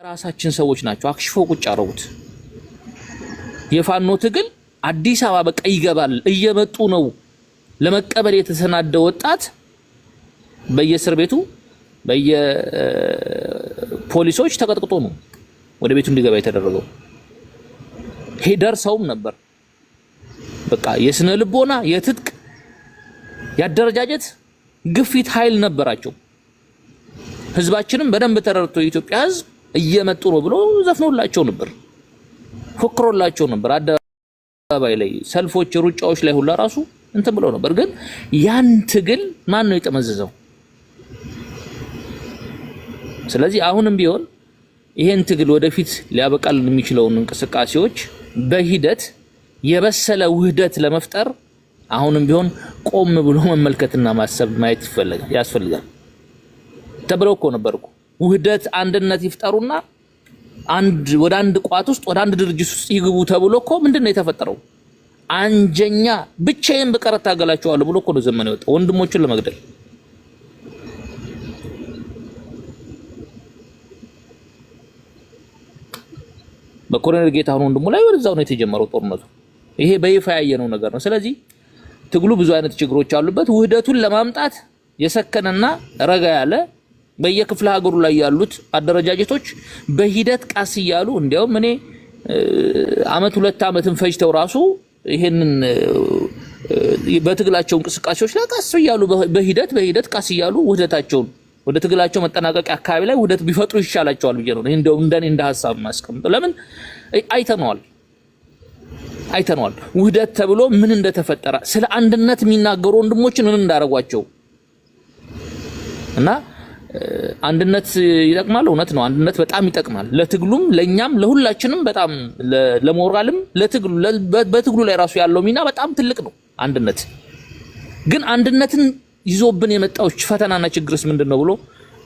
ራሳችን ሰዎች ናቸው አክሽፎ ቁጭ አረውት የፋኖ ትግል አዲስ አበባ በቃ ይገባል እየመጡ ነው ለመቀበል የተሰናደ ወጣት በየእስር ቤቱ በየፖሊሶች ተቀጥቅጦ ነው ወደ ቤቱ እንዲገባ የተደረገው። ሄደርሰውም ነበር በቃ የስነ ልቦና የትጥቅ ያደረጃጀት ግፊት ኃይል ነበራቸው። ህዝባችንም በደንብ ተረድቶ የኢትዮጵያ ህዝብ እየመጡ ነው ብሎ ዘፍኖላቸው ነበር፣ ፎክሮላቸው ነበር። አደባባይ ላይ ሰልፎች፣ ሩጫዎች ላይ ሁሉ ራሱ እንትን ብለው ነበር። ግን ያን ትግል ማን ነው የጠመዘዘው? ስለዚህ አሁንም ቢሆን ይሄን ትግል ወደፊት ሊያበቃል የሚችለውን እንቅስቃሴዎች በሂደት የበሰለ ውህደት ለመፍጠር አሁንም ቢሆን ቆም ብሎ መመልከትና ማሰብ ማየት ያስፈልጋል። ተብለው እኮ ነበርኩ ውህደት አንድነት ይፍጠሩና ወደ አንድ ቋት ውስጥ ወደ አንድ ድርጅት ውስጥ ይግቡ ተብሎ እኮ ምንድነው የተፈጠረው? አንጀኛ ብቻዬን በቀር ታገላቸዋለሁ ብሎ እኮ ነው ዘመን የወጣው ወንድሞቹን ለመግደል። በኮሎኔል ጌታሁን ወንድሙ ላይ ወደዛው ነው የተጀመረው ጦርነቱ። ይሄ በይፋ ያየነው ነገር ነው። ስለዚህ ትግሉ ብዙ አይነት ችግሮች አሉበት። ውህደቱን ለማምጣት የሰከነና ረጋ ያለ በየክፍለ ሀገሩ ላይ ያሉት አደረጃጀቶች በሂደት ቃስ ይያሉ እንዲያውም እኔ አመት 2 አመትን ፈጅተው ራሱ ይሄንን በትግላቸው እንቅስቃሴዎች ላይ ቃስ ይያሉ በሂደት ቃስ ይያሉ ውህደታቸውን ወደ ትግላቸው መጠናቀቂያ አካባቢ ላይ ውህደት ቢፈጥሩ ይሻላቸዋል ብዬ ነው እንደው እንደኔ እንደ ሐሳብ ማስቀምጠው። ለምን አይተነዋል ውህደት ተብሎ ምን እንደተፈጠረ ስለ አንድነት የሚናገሩ ወንድሞችን ምን እንዳረጓቸው እና አንድነት ይጠቅማል። እውነት ነው፣ አንድነት በጣም ይጠቅማል ለትግሉም ለኛም ለሁላችንም በጣም ለሞራልም በትግሉ ላይ ራሱ ያለው ሚና በጣም ትልቅ ነው አንድነት። ግን አንድነትን ይዞብን የመጣው ፈተናና ችግርስ ምንድነው ብሎ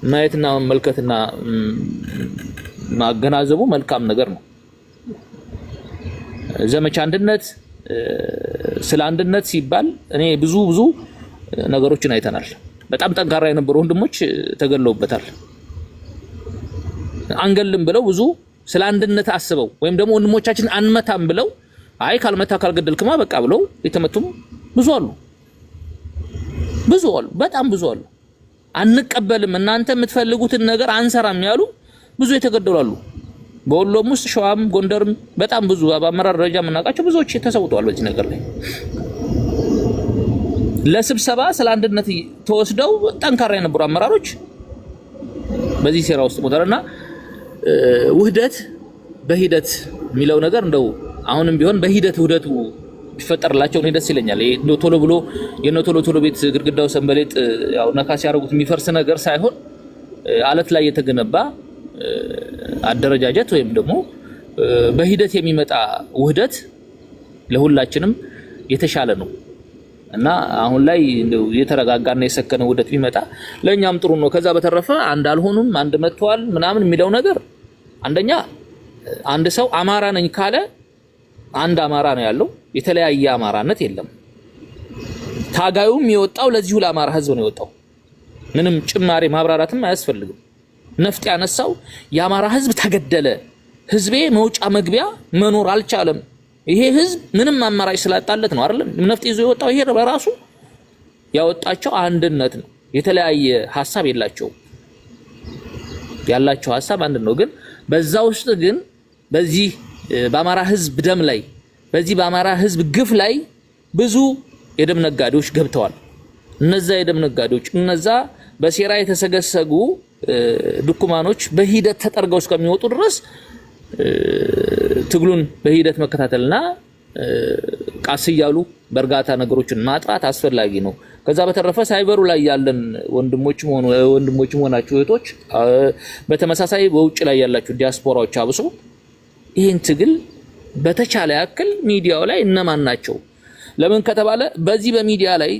ማየትና መመልከትና ማገናዘቡ መልካም ነገር ነው። ዘመቻ አንድነት ስለ አንድነት ሲባል እኔ ብዙ ነገሮችን አይተናል። በጣም ጠንካራ የነበሩ ወንድሞች ተገለውበታል። አንገልም ብለው ብዙ ስለ አንድነት አስበው ወይም ደግሞ ወንድሞቻችን አንመታም ብለው አይ ካልመታ ካልገደልክማ በቃ ብለው የተመቱም ብዙ አሉ። በጣም ብዙ አሉ። አንቀበልም እናንተ የምትፈልጉትን ነገር አንሰራም ያሉ ብዙ የተገደሉ አሉ። በወሎም ውስጥ ሸዋም ጎንደርም በጣም ብዙ በአመራር ደረጃ የምናውቃቸው ብዙዎች ተሰውተዋል በዚህ ነገር ላይ። ለስብሰባ ስለ አንድነት ተወስደው ጠንካራ የነበሩ አመራሮች በዚህ ሴራ ውስጥ ሞተርና ውህደት በሂደት የሚለው ነገር እንደው አሁንም ቢሆን በሂደት ውህደቱ ቢፈጠርላቸው ነው ደስ ይለኛል። እንደው ቶሎ ብሎ ቶሎ ቤት ግድግዳው ሰንበሌጥ ያው ነካስ ያደርጉት የሚፈርስ ነገር ሳይሆን አለት ላይ የተገነባ አደረጃጀት ወይም ደግሞ በሂደት የሚመጣ ውህደት ለሁላችንም የተሻለ ነው እና አሁን ላይ እንደው የተረጋጋና የሰከነ ውህደት ቢመጣ ለኛም ጥሩ ነው። ከዛ በተረፈ አንድ አልሆኑም አንድ መጥተዋል ምናምን የሚለው ነገር አንደኛ አንድ ሰው አማራ ነኝ ካለ አንድ አማራ ነው ያለው፣ የተለያየ አማራነት የለም። ታጋዩም የወጣው ለዚሁ ለአማራ ህዝብ ነው የወጣው። ምንም ጭማሪ ማብራራትም አያስፈልግም። ነፍጥ ያነሳው የአማራ ህዝብ ተገደለ፣ ህዝቤ መውጫ መግቢያ መኖር አልቻለም፣ ይሄ ህዝብ ምንም አማራጭ ስላጣለት ነው አይደል ነፍጥ ይዞ የወጣው። ይሄ በራሱ ያወጣቸው አንድነት ነው። የተለያየ ሐሳብ የላቸው፣ ያላቸው ሐሳብ አንድ ነው። ግን በዛ ውስጥ ግን በዚህ በአማራ ህዝብ ደም ላይ በዚህ በአማራ ህዝብ ግፍ ላይ ብዙ የደም ነጋዴዎች ገብተዋል። እነዛ የደም ነጋዴዎች እነዛ በሴራ የተሰገሰጉ ድኩማኖች በሂደት ተጠርገው እስከሚወጡ ድረስ ትግሉን በሂደት መከታተልና ቃስ ይያሉ በርጋታ ነገሮችን ማጥራት አስፈላጊ ነው። ከዛ በተረፈ ሳይበሩ ላይ ያለን ወንድሞችም ሆናችሁ እህቶች፣ በተመሳሳይ በውጭ ላይ ያላችሁ ዲያስፖራዎች አብሶ ይሄን ትግል በተቻለ ያክል ሚዲያው ላይ እነማን ናቸው? ለምን ከተባለ በዚህ በሚዲያ ላይ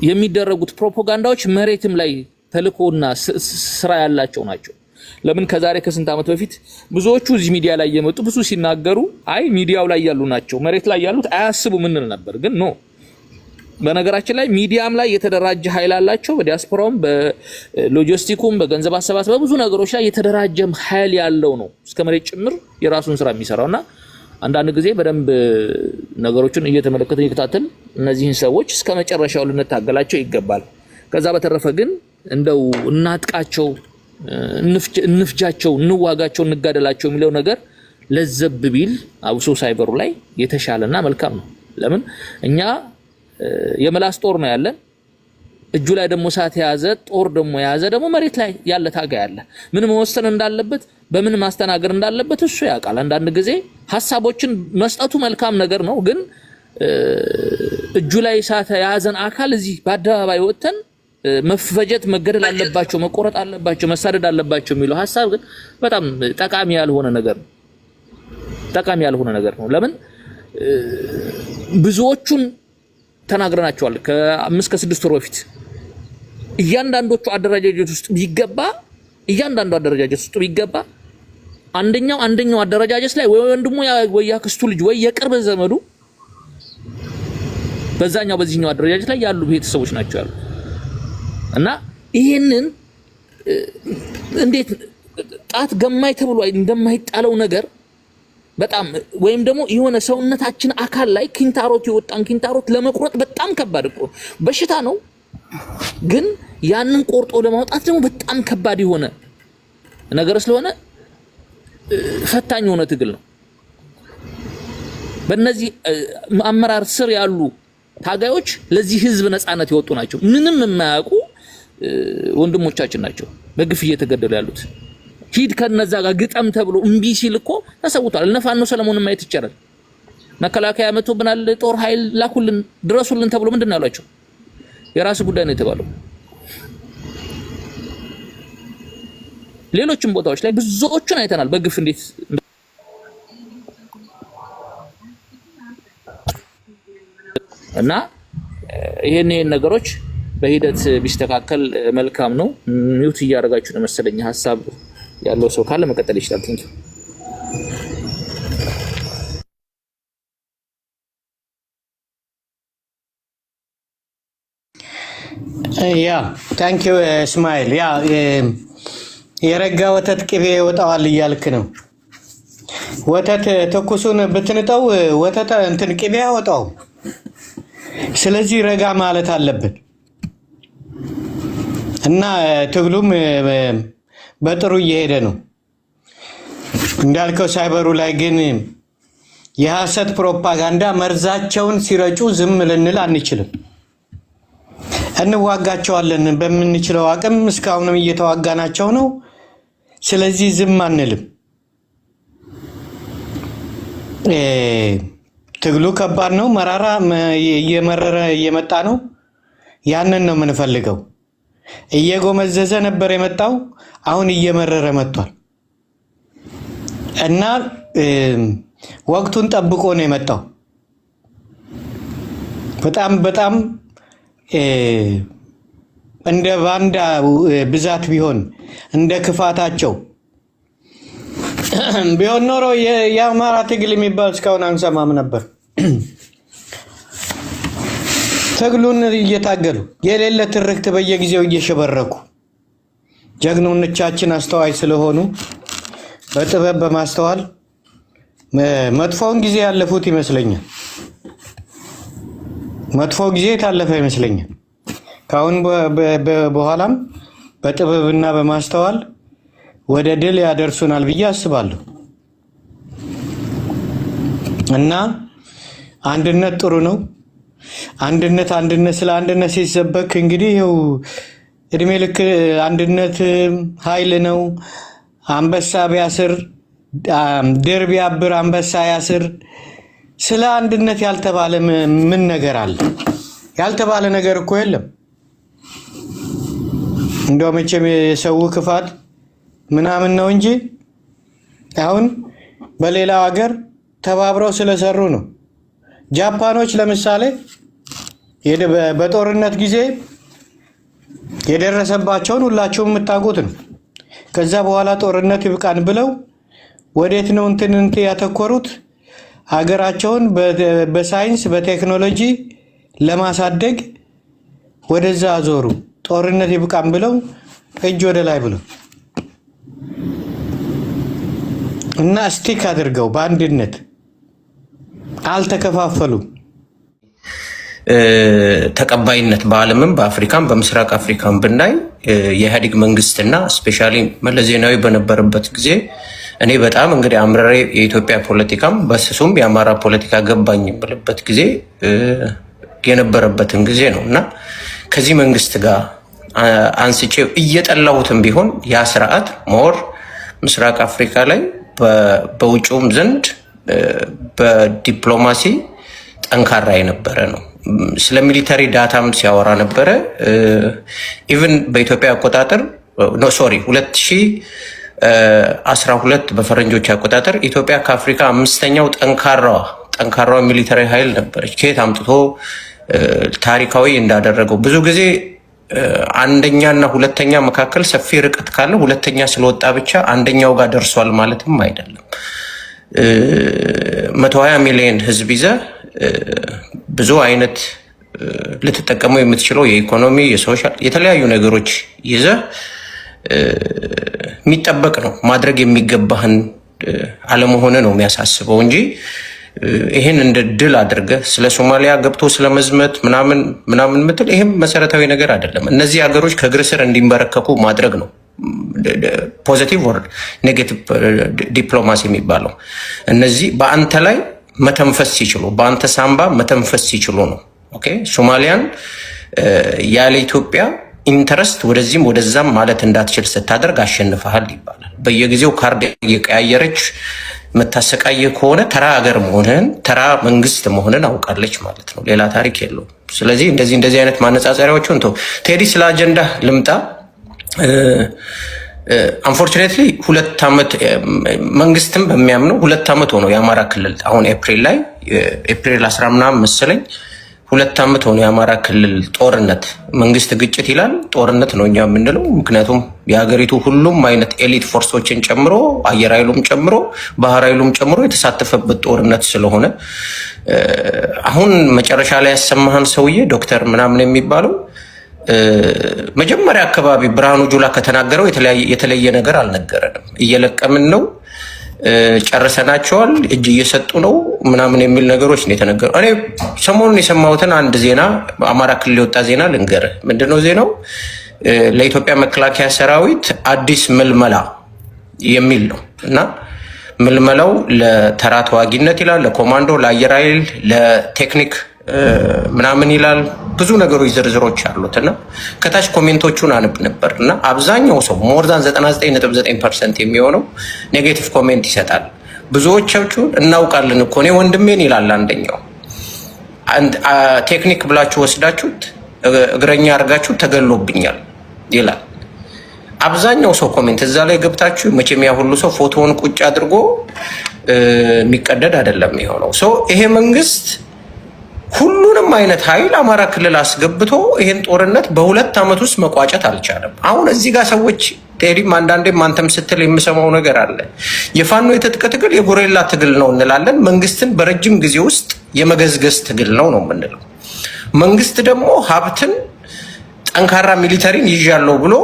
የሚደረጉት ፕሮፓጋንዳዎች መሬትም ላይ ተልኮና ስራ ያላቸው ናቸው። ለምን ከዛሬ ከስንት ዓመት በፊት ብዙዎቹ እዚህ ሚዲያ ላይ የመጡ ብዙ ሲናገሩ አይ ሚዲያው ላይ ያሉ ናቸው መሬት ላይ ያሉት አያስቡ ምን ነበር። ግን ኖ በነገራችን ላይ ሚዲያም ላይ የተደራጀ ኃይል አላቸው በዲያስፖራውም በሎጂስቲኩም በገንዘብ አሰባሰብ በብዙ ነገሮች ላይ የተደራጀ ኃይል ያለው ነው እስከ መሬት ጭምር የራሱን ስራ የሚሰራውና አንዳንድ ጊዜ በደንብ ነገሮችን እየተመለከተ ይከታተል እነዚህን ሰዎች እስከ መጨረሻው ልንታገላቸው ይገባል ከዛ በተረፈ ግን እንደው እናጥቃቸው እንፍጃቸው እንዋጋቸው እንጋደላቸው የሚለው ነገር ለዘብ ቢል አብሶ ሳይበሩ ላይ የተሻለና መልካም ነው ለምን እኛ የመላስ ጦር ነው ያለን እጁ ላይ ደግሞ ሳት ያዘ ጦር ደግሞ ያዘ ደግሞ መሬት ላይ ያለ ታጋይ ያለ ምን መወሰን እንዳለበት በምን ማስተናገር እንዳለበት እሱ ያውቃል አንዳንድ ጊዜ ሐሳቦችን መስጠቱ መልካም ነገር ነው ግን እጁ ላይ ሳት ያዘን አካል እዚህ በአደባባይ ወጥተን መፈጀት መገደል አለባቸው መቆረጥ አለባቸው መሳደድ አለባቸው የሚለው ሐሳብ ግን በጣም ጠቃሚ ያልሆነ ነገር ነው ለምን ብዙዎቹን ተናግረናቸዋል ከ5 ከ6 ወር በፊት እያንዳንዶቹ አደረጃጀት ውስጥ ቢገባ አንደኛው አደረጃጀት ላይ ወይ ወንድሙ ወይ ያክስቱ ልጅ ወይ የቅርብ ዘመዱ በዚህኛው አደረጃጀት ላይ ያሉ ቤተሰቦች ናቸው ያሉ እና ይሄንን እንዴት ጣት ገማይ ተብሎ እንደማይጣለው ነገር በጣም ወይም ደግሞ የሆነ ሰውነታችን አካል ላይ ኪንታሮት ይወጣን ኪንታሮት ለመቁረጥ በጣም ከባድ በሽታ ነው ግን ያንን ቆርጦ ለማውጣት ደግሞ በጣም ከባድ የሆነ ነገር ስለሆነ ፈታኝ የሆነ ትግል ነው በእነዚህ አመራር ስር ያሉ ታጋዮች ለዚህ ህዝብ ነፃነት ይወጡ ናቸው ምንም የማያውቁ ወንድሞቻችን ናቸው በግፍ እየተገደሉ ያሉት ሂድ ከነዛ ጋር ግጠም ተብሎ እምቢ ሲል እኮ ተሰውቷል ለፋኖ ሰለሞንን ማየት ይቻላል መከላከያ መጥቶብናል ጦር ኃይል ላኩልን ድረሱልን ተብሎ ምንድነው ያሏቸው የራስ ጉዳይ ነው የተባለው ሌሎችም ቦታዎች ላይ ብዙዎቹን አይተናል በግፍ እንዴት እና ይሄን ነገሮች በሂደት ቢስተካከል መልካም ነው ሚውት እያደረጋችሁ ነው መሰለኝ ሐሳብ ያለው ሰው ካለ መቀጠል ይችላል ቲንክ ያ ታንክ ዩ እስማኤል ያ የረጋ ወተት ቅቤ ይወጣዋል እያልክ ነው ወተት ተኩሱን ብትንጠው ወተት እንትን ቅቤ ያወጣው ስለዚህ ረጋ ማለት አለበት እና ትግሉም በጥሩ እየሄደ ነው እንዳልከው ሳይበሩ ላይ ግን የሐሰት ፕሮፓጋንዳ መርዛቸውን ሲረጩ ዝም ልንል አንችልም እንዋጋቸዋለን በመንችለው አቅም እስካሁንም እየተዋጋናቸው ነው ስለዚህ ዝም አንልም ትግሉ ከባድ ነው መራራ እየመረረ እየመጣ ነው ያንን ነው የምንፈልገው እየጎመዘዘ ነበር የመጣው አሁን እየመረረ መጥቷል እና ወቅቱን ጠብቆ ነው የመጣው በጣም እንደ ባንዳ ብዛት ቢሆን እንደ ክፋታቸው ቢሆን ኖሮ የአማራ ትግል የሚባል እስካሁን አንሰማም ነበር ትግሉን እየታገሉ የሌለ ትርክት በየጊዜው እየሸበረኩ ጀግኖቻችን አስተዋይ ስለሆኑ በጥበብ በማስተዋል መጥፎውን ጊዜ ያለፉት ይመስለኛል መጥፎ ጊዜ ታለፈ ይመስለኛል ካሁን በኋላም በጥበብና በማስተዋል ወደ ድል ያደርሱናል ብዬ አስባለሁ እና አንድነት ጥሩ ነው አንድነት ስለ አንድነት ሲሰበክ እንግዲህ ይኸው እድሜ ልክ አንድነት ኃይል ነው አንበሳ ቢያስር ድር ቢያብር አንበሳ ያስር ስለ አንድነት ያልተባለ ምን ነገር አለ ያልተባለ ነገር እኮ የለም እንደው መቼም የሰው ክፋት ምናምን ነው እንጂ አሁን በሌላ ሀገር ተባብረው ስለሰሩ ነው ጃፓኖች ለምሳሌ በጦርነት ጊዜ የደረሰባቸውን ሁላችሁም የምታውቁት ነው ከዛ በኋላ ጦርነት ይብቃን ብለው ወዴት ነው እንትን ያተኮሩት ሀገራቸውን በሳይንስ በቴክኖሎጂ ለማሳደግ ወደዛ አዞሩ። ጦርነት ይብቃም ብለው እጅ ወደ ላይ ብለው እና ስቲክ አድርገው በአንድነት አልተከፋፈሉም። ተቀባይነት በዓለምም በአፍሪካም በምስራቅ አፍሪካም ብናይ የኢህአዴግ መንግስትና ስፔሻሊ መለስ ዜናዊ በነበረበት ጊዜ እኔ በጣም እንግዲህ አምረሬ የኢትዮጵያ ፖለቲካም በስሱም የአማራ ፖለቲካ ገባኝ የምልበት ጊዜ የነበረበትን ጊዜ ነው እና ከዚህ መንግስት ጋር አንስቼ እየጠላሁትም ቢሆን ያ ስርዓት ሞር ምስራቅ አፍሪካ ላይ በውጭውም ዘንድ በዲፕሎማሲ ጠንካራ የነበረ ነው። ስለ ሚሊተሪ ዳታም ሲያወራ ነበረ። ኢቭን በኢትዮጵያ አቆጣጠር 2012 በፈረንጆች አቆጣጠር ኢትዮጵያ ከአፍሪካ 5ኛው ጠንካራዋ ሚሊተሪ ኃይል ነበረች። ከየት አምጥቶ ታሪካዊ እንዳደረገው ብዙ ጊዜ አንደኛና ሁለተኛ መካከል ሰፊ ርቀት ካለ ሁለተኛ ስለወጣ ብቻ አንደኛው ጋር ደርሷል ማለትም አይደለም። 120 ሚሊዮን ህዝብ ይዘ ብዙ አይነት ልትጠቀመው የምትችለው የኢኮኖሚ፣ የሶሻል የተለያዩ ነገሮች ይዘ የሚጠበቅ ነው። ማድረግ የሚገባህን አለመሆነ ነው የሚያሳስበው እንጂ ይሄን እንደ ድል አድርገህ ስለ ሶማሊያ ገብቶ ስለመዝመት ምናምን ምትል ይሄም መሰረታዊ ነገር አይደለም። እነዚህ ሀገሮች ከእግር ስር እንዲንበረከኩ ማድረግ ነው ፖዚቲቭ ወር ኔጌቲቭ ዲፕሎማሲ የሚባለው። እነዚህ በአንተ ላይ መተንፈስ ሲችሉ፣ በአንተ ሳምባ መተንፈስ ሲችሉ ነው። ኦኬ ሶማሊያን ያለ ኢትዮጵያ ኢንተረስት ወደዚህም ወደዛም ማለት እንዳትችል ስታደርግ አሸንፈሃል ይባላል። በየጊዜው ካርድ እየቀያየረች መታሰቃየ ከሆነ ተራ ሀገር መሆንህን ተራ መንግስት መሆንን አውቃለች ማለት ነው። ሌላ ታሪክ የለውም። ስለዚህ እንደዚህ አይነት ማነጻጸሪያዎችን ተው። ቴዲ ስለ አጀንዳ ልምጣ። አንፎርቹኔትሊ 2 ዓመት መንግስትም በሚያምነው 2 ዓመት ሆኖ የአማራ ክልል አሁን ኤፕሪል 10 ምናምን መሰለኝ 2 ዓመት ሆኖ የአማራ ክልል ጦርነት መንግስት ግጭት ይላል፣ ጦርነት ነው እኛ የምንለው። ምክንያቱም የሀገሪቱ ሁሉም አይነት ኤሊት ፎርሶችን ጨምሮ አየር ኃይሉም ጨምሮ ባህር ኃይሉም ጨምሮ የተሳተፈበት ጦርነት ስለሆነ አሁን መጨረሻ ላይ ያሰማህን ሰውዬ ዶክተር ምናምን የሚባለው መጀመሪያ አካባቢ ብርሃኑ ጁላ ከተናገረው የተለየ ነገር አልነገረንም። እየለቀምን ነው፣ ጨርሰናቸዋል፣ እጅ እየሰጡ ነው ምናምን የሚል ነገሮች ነው የተነገሩ። እኔ ሰሞኑን የሰማሁትን አንድ ዜና አማራ ክልል የወጣ ዜና ልንገርህ። ምንድነው ዜናው? ለኢትዮጵያ መከላከያ ሰራዊት አዲስ ምልመላ የሚል ነው እና ምልመላው ለተራ ተዋጊነት ይላል፣ ለኮማንዶ፣ ለአየር ኃይል፣ ለቴክኒክ ምናምን ይላል። ብዙ ነገሮች ዝርዝሮች አሉት እና ከታች ኮሜንቶቹን አንብ ነበር እና አብዛኛው ሰው ሞርዛን 99.9% የሚሆነው ኔጌቲቭ ኮሜንት ይሰጣል። ብዙዎቻችሁ እናውቃለን እኮ እኔ ወንድሜን ይላል አንደኛው፣ ቴክኒክ ብላችሁ ወስዳችሁት እግረኛ አድርጋችሁ ተገሎብኛል ይላል። አብዛኛው ሰው ኮሜንት እዛ ላይ ገብታችሁ መቼም ያ ሁሉ ሰው ፎቶውን ቁጭ አድርጎ የሚቀደድ አይደለም የሆነው ሰው። ይሄ መንግስት ሁሉንም አይነት ኃይል አማራ ክልል አስገብቶ ይሄን ጦርነት በ2 ዓመት ውስጥ መቋጨት አልቻለም። አሁን እዚህ ጋር ሰዎች ቴዲም አንዳንዴም አንተም ስትል የምሰማው ነገር አለ። የፋኖ የትጥቅ ትግል የጎሬላ ትግል ነው እንላለን። መንግስትን በረጅም ጊዜ ውስጥ የመገዝገዝ ትግል ነው የምንለው። መንግስት ደግሞ ሀብትን ጠንካራ ሚሊተሪን ይዣለሁ ብሎ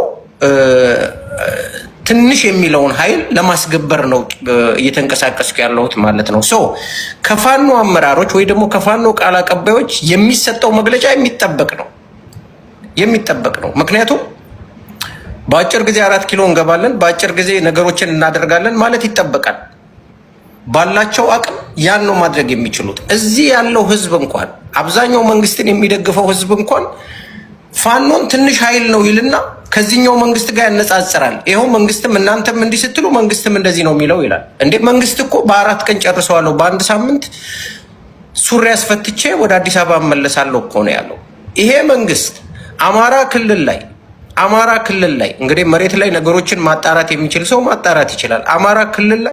ትንሽ የሚለውን ኃይል ለማስገበር ነው እየተንቀሳቀስኩ ያለሁት ማለት ነው። ሶ ከፋኖ አመራሮች ወይ ደግሞ ከፋኖ ቃል አቀባዮች የሚሰጠው መግለጫ የሚጠበቅ ነው። ምክንያቱም በአጭር ጊዜ 4 ኪሎ እንገባለን፣ በአጭር ጊዜ ነገሮችን እናደርጋለን ማለት ይጠበቃል። ባላቸው አቅም ያን ነው ማድረግ የሚችሉት። እዚህ ያለው ህዝብ እንኳን አብዛኛው መንግስትን የሚደግፈው ህዝብ እንኳን ፋኖን ትንሽ ኃይል ነው ይልና ከዚህኛው መንግስት ጋር ያነጻጽራል። ይሄው መንግስትም እናንተም እንዲህ ስትሉ መንግስትም እንደዚህ ነው የሚለው ይላል። እንዴ መንግስት እኮ በ4 ቀን ጨርሰዋለሁ፣ በአንድ ሳምንት ሱሪ አስፈትቼ ወደ አዲስ አበባ እመለሳለሁ እኮ ነው ያለው። ይሄ መንግስት አማራ ክልል ላይ እንግዲህ መሬት ላይ ነገሮችን ማጣራት የሚችል ሰው ማጣራት ይችላል። አማራ ክልል ላይ